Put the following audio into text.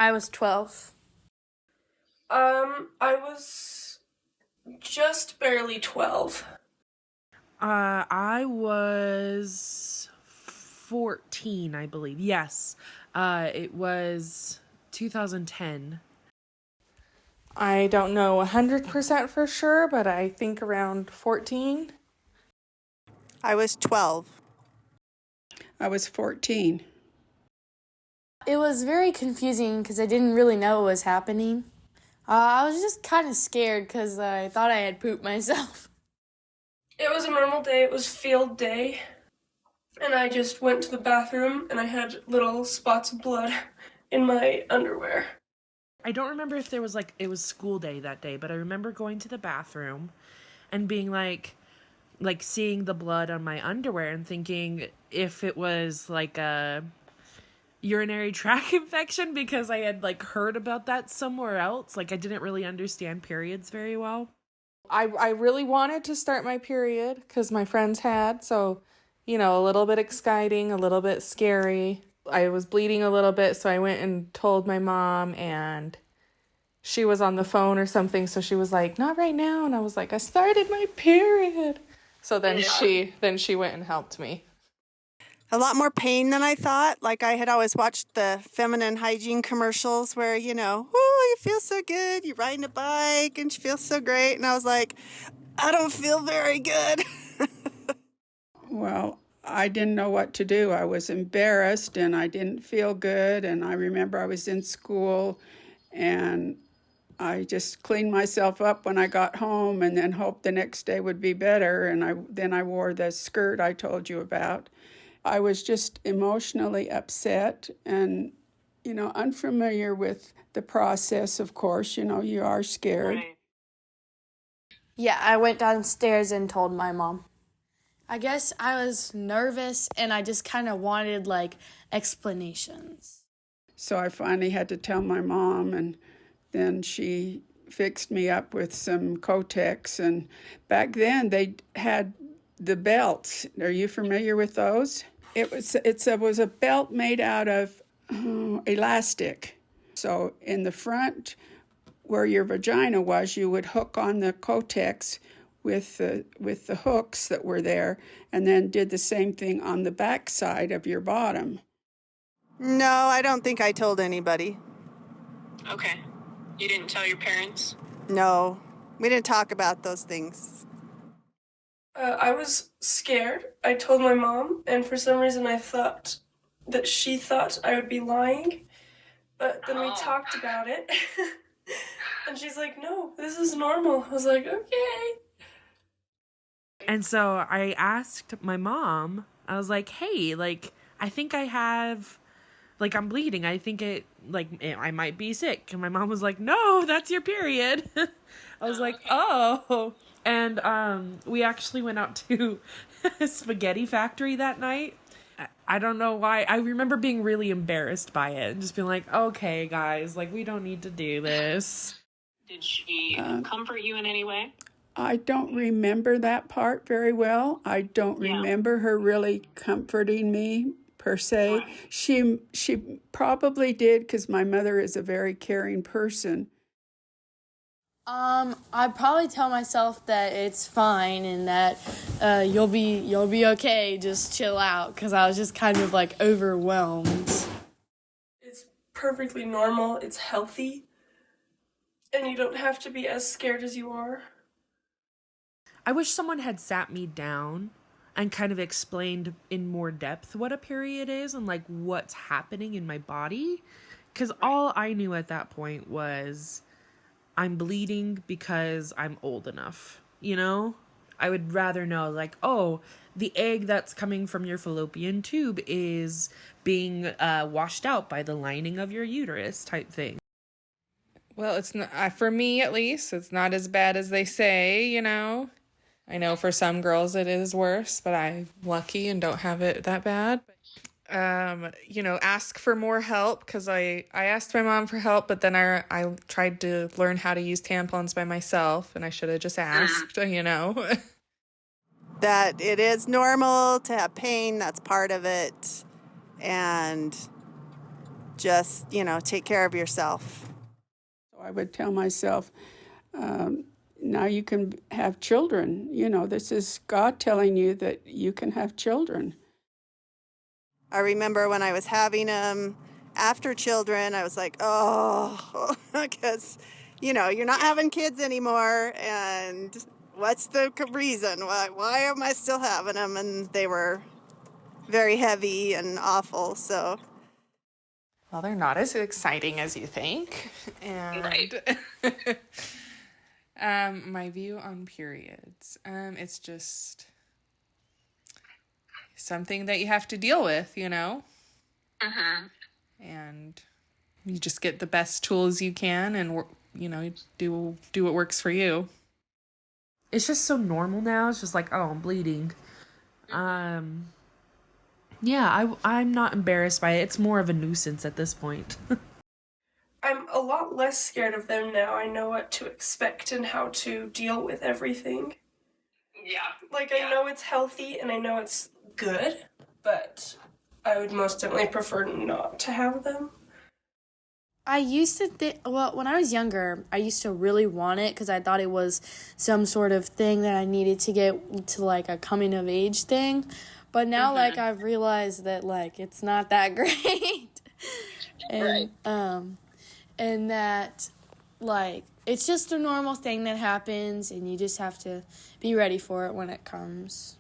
I was 12. I was just barely 12. I was 14, I believe. Yes. It was 2010. I don't know 100% for sure, but I think around 14. I was 12. I was 14. It was very confusing because I didn't really know what was happening. I was just kind of scared because I thought I had pooped myself. It was a normal day. It was field day. And I just went to the bathroom and I had little spots of blood in my underwear. I don't remember if there was it was school day that day, but I remember going to the bathroom and being like seeing the blood on my underwear and thinking if it was like a urinary tract infection because I had heard about that somewhere else. I didn't really understand periods very well. I really wanted to start my period because my friends had, so, a little bit exciting, a little bit scary. I was bleeding a little bit, so I went and told my mom, and she was on the phone or something, so she was like, not right now, and I was like, I started my period. So then she went and helped me. A lot more pain than I thought. I had always watched the feminine hygiene commercials where, you feel so good, you're riding a bike and you feel so great. And I was like, I don't feel very good. Well, I didn't know what to do. I was embarrassed and I didn't feel good. And I remember I was in school and I just cleaned myself up when I got home and then hoped the next day would be better. And then I wore the skirt I told you about. I was just emotionally upset and, unfamiliar with the process, of course. You are scared. Right. Yeah, I went downstairs and told my mom. I guess I was nervous and I just kind of wanted explanations. So I finally had to tell my mom, and then she fixed me up with some Kotex. And back then they had the belts. Are you familiar with those? It was a belt made out of elastic. So in the front, where your vagina was, you would hook on the Kotex with the hooks that were there, and then did the same thing on the back side of your bottom. No, I don't think I told anybody. Okay. You didn't tell your parents? No, we didn't talk about those things. I was scared. I told my mom, and for some reason I thought that she thought I would be lying. But then we talked about it. And she's like, no, this is normal. I was like, okay. And so I asked my mom, I was like, hey, I think I have, I'm bleeding. I think I might be sick. And my mom was like, no, that's your period. I was like, oh. And we actually went out to a spaghetti factory that night. I don't know why. I remember being really embarrassed by it and just being like, okay, guys, we don't need to do this. Did she comfort you in any way? I don't remember that part very well. I don't remember her really comforting me per se. Right. She probably did because my mother is a very caring person. I'd probably tell myself that it's fine and that you'll be okay. Just chill out, because I was just kind of overwhelmed. It's perfectly normal. It's healthy. And you don't have to be as scared as you are. I wish someone had sat me down and kind of explained in more depth what a period is and what's happening in my body. Because all I knew at that point was I'm bleeding because I'm old enough, I would rather know oh, the egg that's coming from your fallopian tube is being washed out by the lining of your uterus type thing. Well, it's not, for me at least, it's not as bad as they say, I know for some girls it is worse, but I'm lucky and don't have it that bad. Ask for more help, because I asked my mom for help, but then I tried to learn how to use tampons by myself, and I should have just asked, That it is normal to have pain, that's part of it. And just, take care of yourself. So I would tell myself, now you can have children. This is God telling you that you can have children. I remember when I was having them after children, I was like, oh, because, you're not having kids anymore. And what's the reason? Why am I still having them? And they were very heavy and awful. So, Well, they're not as exciting as you think. And my view on periods. It's just something that you have to deal with, And you just get the best tools you can and, do what works for you. It's just so normal now. It's just like, oh, I'm bleeding. Yeah, I'm not embarrassed by it. It's more of a nuisance at this point. I'm a lot less scared of them now. I know what to expect and how to deal with everything. Yeah. I know it's healthy and I know it's good, but I would most definitely prefer not to have them. I used to when I was younger, I used to really want it because I thought it was some sort of thing that I needed to get to, a coming of age thing. But now, I've realized that, it's not that great. And, and that, it's just a normal thing that happens and you just have to be ready for it when it comes.